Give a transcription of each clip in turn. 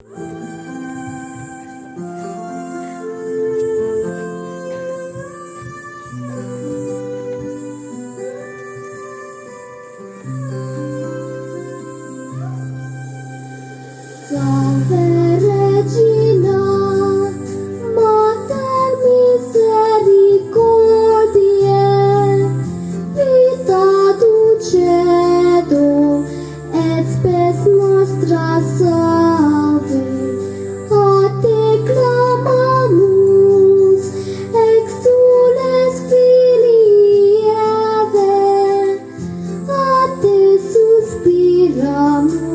Salve Regina, Mater misericordiae, vita dulcedo, et spes nostra salve, a te clamamus, exules Filii Eve, a te suspiramus.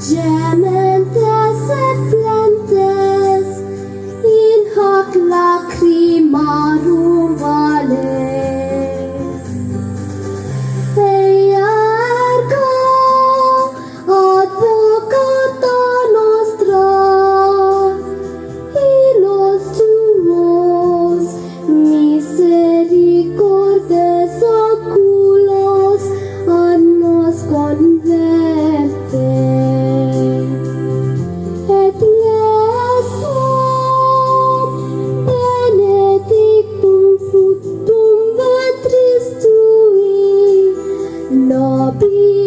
Gementes et flentes in hoc lacrimarum vale. Ergo advocata nostra, illos tuos misericordes oculos ad nos converte. Et lesum benedictum fructum ventris tui, nobis